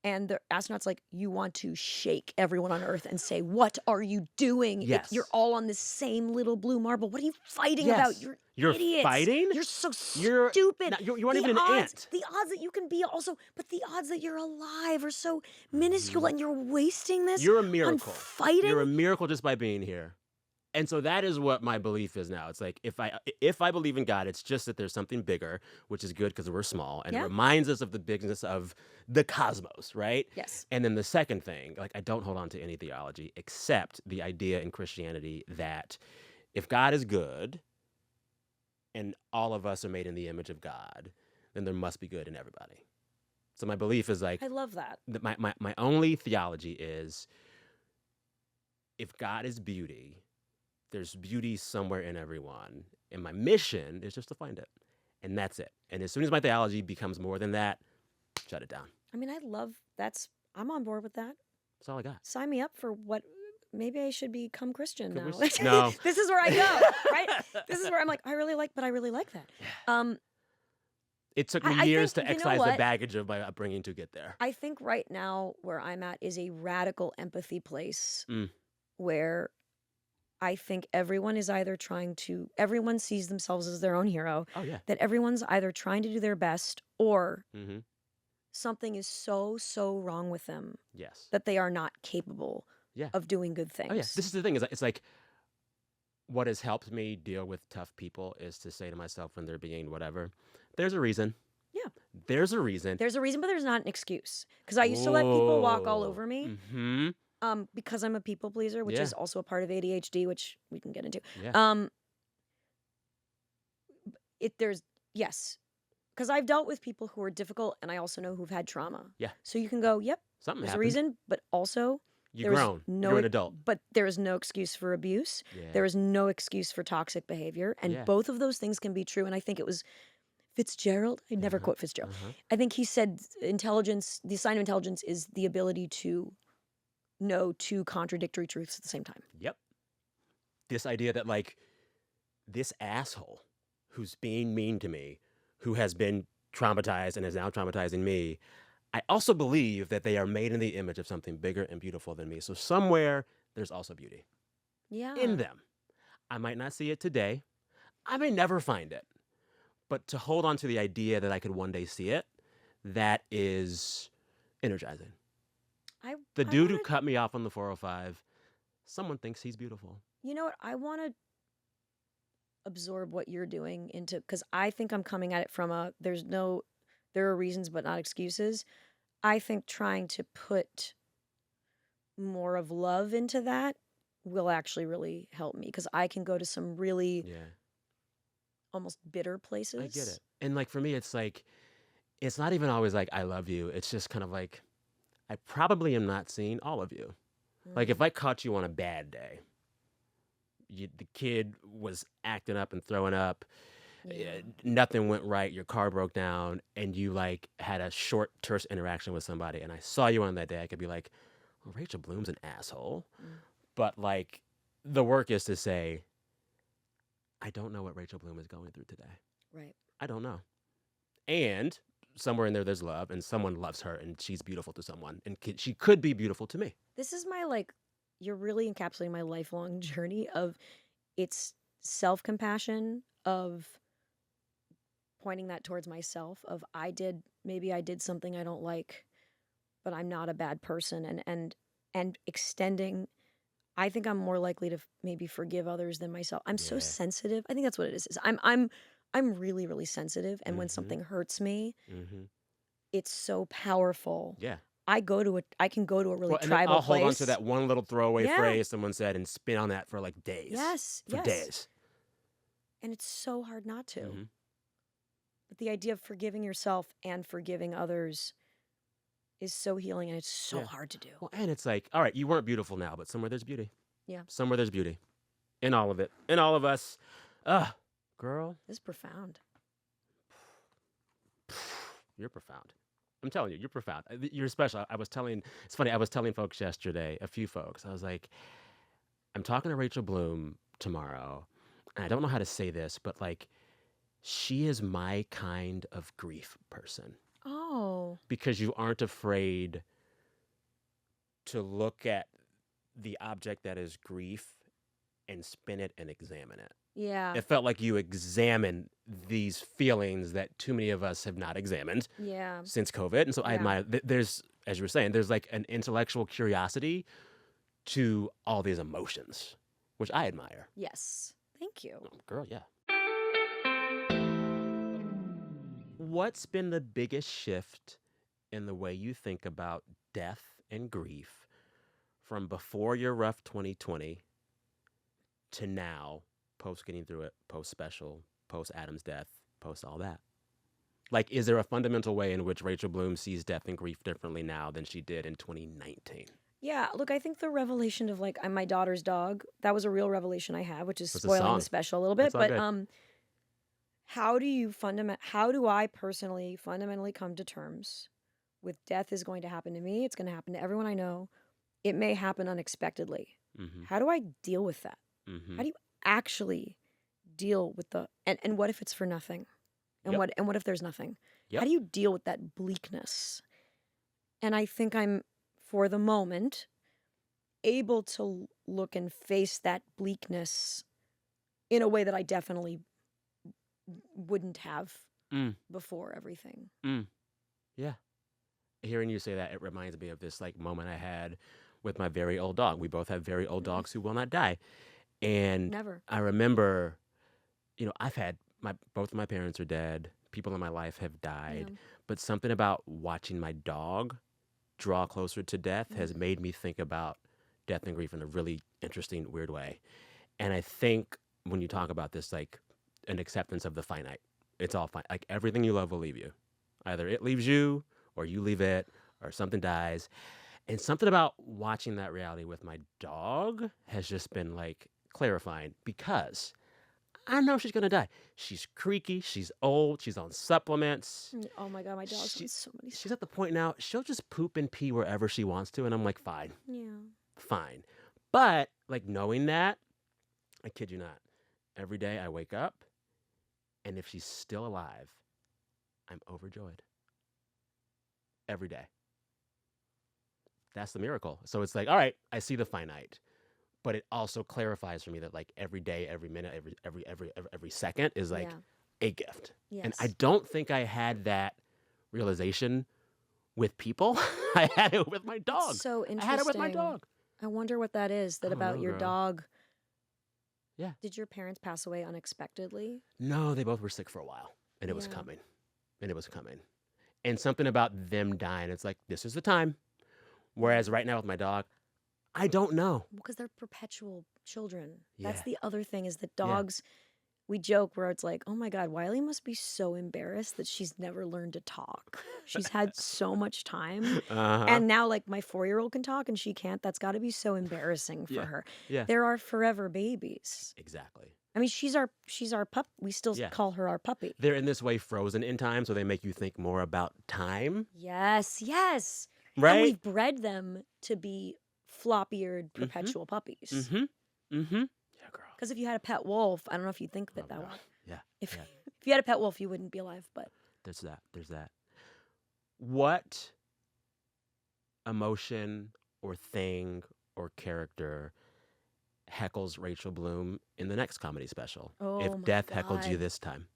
And the astronaut's like, you want to shake everyone on Earth and say, what are you doing? Yes. You're all on this same little blue marble. What are you fighting Yes. about? You're idiots. fighting? You're so You're stupid. not- you aren't The even an odds- ant. The odds that you can be also, but the odds that you're alive are so minuscule and you're wasting this You're a on miracle. fighting. You're a miracle just by being here. And so that is what my belief is now. It's like if I believe in God, it's just that there's something bigger, which is good because we're small, and it reminds us of the bigness of the cosmos, right? Yes. And then the second thing, like I don't hold on to any theology except the idea in Christianity that if God is good and all of us are made in the image of God, then there must be good in everybody. So my belief is like I love that. my only theology is if God is beauty, there's beauty somewhere in everyone. And my mission is just to find it. And that's it. And as soon as my theology becomes more than that, shut it down. I mean, I love I'm on board with that. That's all I got. Sign me up for what maybe I should become Christian Could now. we no. This is where I go, right? This is where I'm like, I really like that. It took me I years think- to you know excise the what? baggage of my upbringing to get there. I think right now where I'm at is a radical empathy place Mm. where I think everyone sees themselves as their own hero, Oh, yeah. that everyone's either trying to do their best or Mm-hmm. something is so wrong with them Yes. that they are not capable Yeah. of doing good things. Oh, yeah. This is the thing. It's like what has helped me deal with tough people is to say to myself when they're being whatever, there's a reason. Yeah. There's a reason. There's a reason, but there's not an excuse. Because I used to let people walk all Oh. over me Mm-hmm. because I'm a people pleaser, which Yeah. is also a part of ADHD, which we can get into. Yeah. Yes. Because I've dealt with people who are difficult, and I also know who've had trauma. Yeah. So you can go, yep, Something there's a happened. reason, but also You're grown. You're an adult. But there is no excuse for abuse. Yeah. There is no excuse for toxic behavior, and Yeah. both of those things can be true. And I think it was Fitzgerald. I never quote Fitzgerald. I think he said intelligence, the sign of intelligence is the ability to know two contradictory truths at the same time. Yep. This idea that, like, this asshole who's being mean to me, who has been traumatized and is now traumatizing me, I also believe that they are made in the image of something bigger and beautiful than me. So somewhere there's also beauty in them. I might not see it today. I may never find it. But to hold on to the idea that I could one day see it, that is energizing. The dude who cut me off on the 405, someone thinks he's beautiful. You know what? I want to absorb what you're doing into, because I think I'm coming at it from there are reasons but not excuses. I think trying to put more of love into that will actually really help me, because I can go to some really almost bitter places. I get it. And like for me, it's like, it's not even always like I love you. It's just kind of like, I probably am not seeing all of you. Like if I caught you on a bad day, the kid was acting up and throwing up, nothing went right, your car broke down, and you like had a short, terse interaction with somebody, and I saw you on that day, I could be like, well, Rachel Bloom's an asshole. But like the work is to say, I don't know what Rachel Bloom is going through today. Right. I don't know. And somewhere in there's love, and someone loves her, and she's beautiful to someone, and she could be beautiful to me. This is my, like, you're really encapsulating my lifelong journey of it's self-compassion, of pointing that towards myself, of maybe I did something I don't like, but I'm not a bad person, and extending. I think I'm more likely to maybe forgive others than myself. I'm so sensitive. I think that's what it is. I'm really, really sensitive, and when something hurts me, it's so powerful. Yeah. I can go to a really and tribal I'll place. hold on to that one little throwaway phrase someone said and spin on that for like days. Yes. Days. And it's so hard not to. But the idea of forgiving yourself and forgiving others is so healing, and it's so hard to do. Well, and it's like, all right, you weren't beautiful now, but somewhere there's beauty. Yeah. Somewhere there's beauty. In all of it. In all of us. Girl. This is profound. You're profound. I'm telling you, you're profound. You're special. It's funny, I was telling folks yesterday, a few folks, I was like, I'm talking to Rachel Bloom tomorrow, and I don't know how to say this, but like, she is my kind of grief person. Oh. Because you aren't afraid to look at the object that is grief and spin it and examine it. Yeah. It felt like you examined these feelings that too many of us have not examined since COVID. And so I admire, there's, as you were saying, there's like an intellectual curiosity to all these emotions, which I admire. Yes. Thank you. Oh, girl, yeah. What's been the biggest shift in the way you think about death and grief from before your rough 2020 to now, post getting through it, post special, post Adam's death, post all that? Like, is there a fundamental way in which Rachel Bloom sees death and grief differently now than she did in 2019? Yeah, look, I think the revelation of, like, I'm my daughter's dog, that was a real revelation I had, which is spoiling the special a little bit. But how do I personally fundamentally come to terms with death is going to happen to me? It's going to happen to everyone I know. It may happen unexpectedly. How do I deal with that? How do you actually deal with and what if it's for nothing? And what if there's nothing? How do you deal with that bleakness? And I think I'm, for the moment, able to look and face that bleakness in a way that I definitely wouldn't have before everything. Yeah. Hearing you say that, it reminds me of this like moment I had with my very old dog. We both have very old dogs who will not die. And Never. I remember, I've had both of my parents are dead. people in my life have died, Yeah. but something about watching my dog draw closer to death has made me think about death and grief in a really interesting, weird way. And I think when you talk about this, like an acceptance of the finite, it's all fine. Like everything you love will leave you. Either it leaves you, or you leave it, or something dies. And something about watching that reality with my dog has just been like clarifying because I know she's gonna die. She's creaky. She's old. She's on supplements. Oh my God, my dog's She, on so many. she's at the point now. She'll just poop and pee wherever she wants to, and I'm like, fine, Yeah. fine. But like knowing that, I kid you not, every day I wake up, and if she's still alive, I'm overjoyed. Every day. That's the miracle. So it's like, all right, I see the finite, but it also clarifies for me that like every day, every minute, every second is like Yeah. a gift. Yes. And I don't think I had that realization with people. I had it with my dog. It's so interesting. I had it with my dog. I wonder what that is. That I don't about know, your girl. dog. Yeah. Did your parents pass away unexpectedly? No, they both were sick for a while, and it was Yeah. coming, and it was coming. And something about them dying, it's like, this is the time. Whereas right now with my dog, I don't know. Because they're perpetual children. Yeah. That's the other thing is that Yeah. dogs, we joke where it's like, oh my God, Wiley must be so embarrassed that she's never learned to talk. She's had so much time. Uh-huh. And now, like, my 4-year-old can talk and she can't. That's got to be so embarrassing for Yeah. her. Yeah. There are forever babies. Exactly. I mean, she's our pup. We still Yeah. call her our puppy. They're in this way frozen in time, so they make you think more about time, Yes, yes. And right? we've bred them to be flop-eared perpetual puppies. Mm-hmm. Mm-hmm. Yeah, girl. Because if you had a pet wolf, I don't know if you'd think that Oh, that God. would. Yeah. If Yeah. if you had a pet wolf, you wouldn't be alive. But There's that. There's that. What emotion or thing or character heckles Rachel Bloom in the next comedy special? oh If my death heckled you God. this time.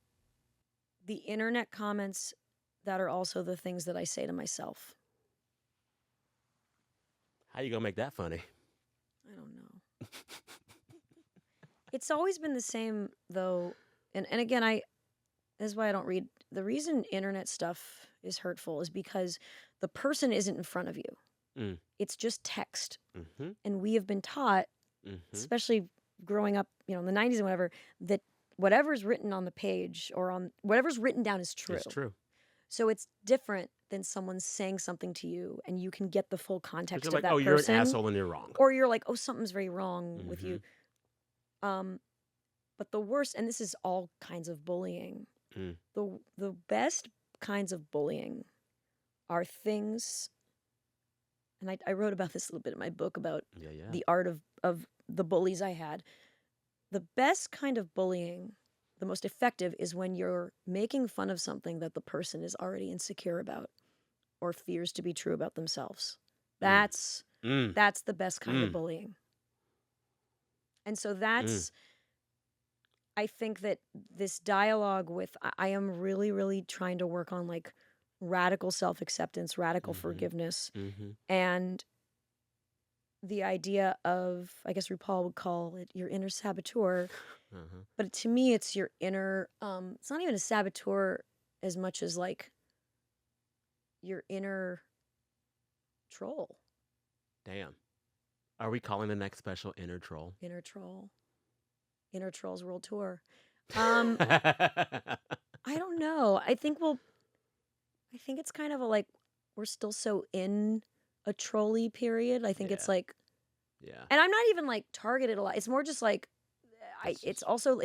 The internet comments that are also the things that I say to myself. How you gonna make that funny? I don't know. It's always been the same though, and again, that's why I don't read. The reason internet stuff is hurtful is because the person isn't in front of you. Mm. It's just text, Mm-hmm. and we have been taught, Mm-hmm. especially growing up, in the 90s and whatever, that whatever's written on the page or on whatever's written down is true. It's true. So it's different than someone saying something to you and you can get the full 'Cause context you're of like, that oh, you're person. an asshole and you're wrong. Or you're like, oh, something's very wrong with Mm-hmm. you. But the worst, and this is all kinds of bullying, Mm. the best kinds of bullying are things, and I wrote about this a little bit in my book about Yeah, yeah. the art of the bullies I had. The best kind of bullying, the most effective, is when you're making fun of something that the person is already insecure about or fears to be true about themselves. That's Mm. that's the best kind of Mm. bullying. And so that's, I think that this dialogue with, I am really, really trying to work on like radical self-acceptance, radical Mhm. forgiveness, Mm-hmm. and the idea of, I guess RuPaul would call it your inner saboteur. Uh-huh. But to me, it's your inner, it's not even a saboteur as much as like your inner troll. Damn. Are we calling the next special Inner Troll? Inner troll. Inner Trolls World Tour. Mm-hmm. I don't know. I think it's kind of a like, we're still so in a trolley period. I think it's Yeah. like, Yeah. and I'm not even like targeted a lot. It's more just like, it's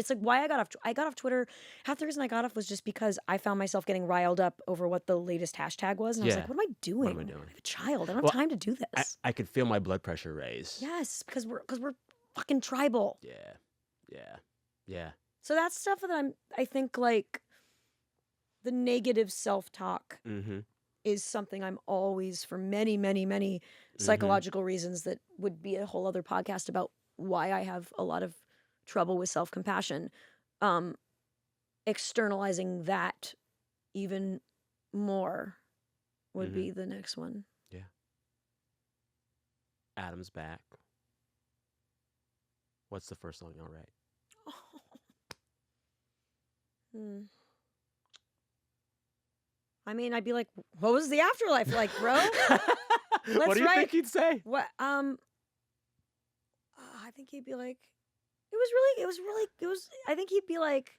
like why I got off Twitter. Half the reason I got off was just because I found myself getting riled up over what the latest hashtag was. And I was Yeah. like, what am I doing? What am I doing? I have a child. I don't Well, have time to do this. I could feel my blood pressure raise. Yes, because we're fucking tribal. Yeah. Yeah. Yeah. So that's stuff that I think like the negative self-talk Mm-hmm. is something I'm always, for many, many, many psychological reasons that would be a whole other podcast about why I have a lot of trouble with self-compassion, externalizing that even more would be the next one. Yeah. Adam's back. What's the first song you'll write? I mean, I'd be like, what was the afterlife like, bro? What do you think he'd say? What? I think he'd be like, I think he'd be like,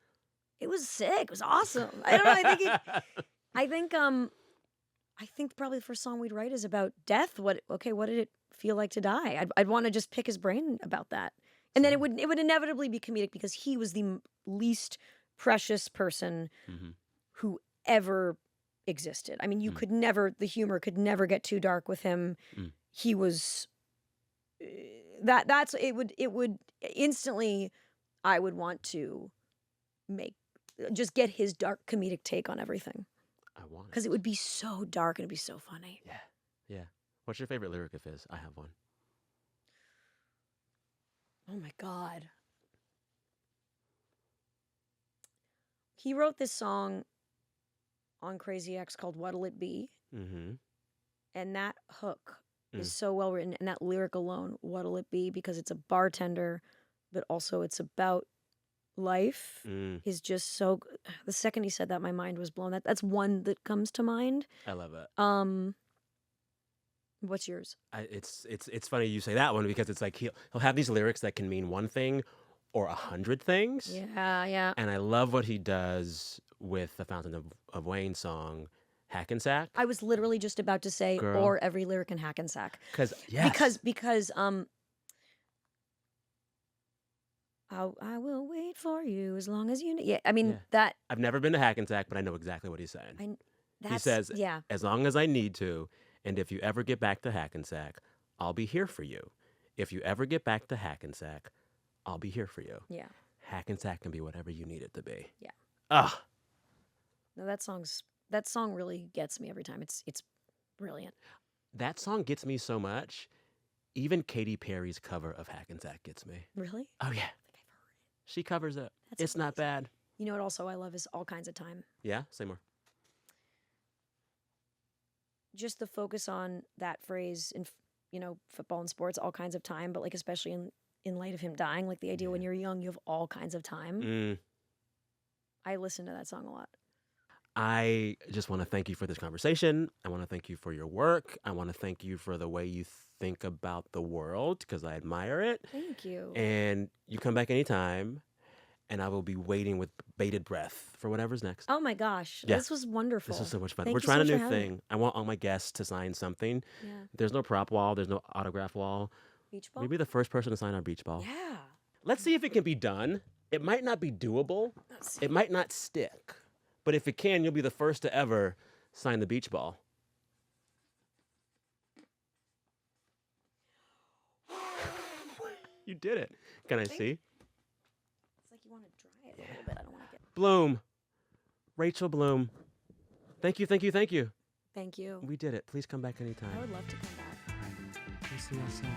it was sick. It was awesome. I don't know. I think probably the first song we'd write is about death. What did it feel like to die? I'd want to just pick his brain about that. And then it would inevitably be comedic because he was the least precious person who ever existed. I mean, the humor could never get too dark with him. He was it would instantly, I would want to just get his dark comedic take on everything. I want it. Because it would be so dark and it'd be so funny. Yeah. Yeah. What's your favorite lyric of his? I have one. Oh my God. He wrote this song on Crazy X called What'll It Be? And that hook is so well written. And that lyric alone, What'll It Be? Because it's a bartender, but also it's about life, is just so good. The second he said that, my mind was blown. That's one that comes to mind. I love it. What's yours? It's funny you say that one because it's like he'll have these lyrics that can mean one thing or 100 things. Yeah. And I love what he does with the Fountain of Wayne song, Hackensack. I was literally just about to say, Girl. or every lyric in Hackensack. Because I will wait for you as long as you need. Yeah, I mean that. I've never been to Hackensack, but I know exactly what he's saying. He says, as long as I need to, and if you ever get back to Hackensack, I'll be here for you. If you ever get back to Hackensack, I'll be here for you. Yeah. Hackensack can be whatever you need it to be. Yeah. Ah. No, that song really gets me every time. It's brilliant. That song gets me so much. Even Katy Perry's cover of Hackensack gets me. Really? Oh, yeah. I think I've heard it. She covers it. It's amazing. not bad. You know what also I love is All Kinds of Time. Yeah? Say more. Just the focus on that phrase in, football and sports, all kinds of time, but like especially in light of him dying, like the idea when you're young, you have all kinds of time. I listen to that song a lot. I just want to thank you for this conversation. I want to thank you for your work. I want to thank you for the way you think about the world because I admire it. Thank you. And you come back anytime, and I will be waiting with bated breath for whatever's next. Oh my gosh. Yeah. This was wonderful. This was so much fun. Thank We're you trying so a much new for having thing. I want all my guests to sign something. Yeah. There's no prop wall. There's no autograph wall. Beach ball? Maybe the first person to sign our beach ball. Yeah. Let's see if it can be done. It might not be doable. It might not stick. But if it can, you'll be the first to ever sign the beach ball. You did it. Can I see? It's like you want to dry it a little bit. I don't want to get... Bloom. Rachel Bloom. Thank you, thank you, thank you. Thank you. We did it. Please come back anytime. I would love to come back. All right. We'll see you soon.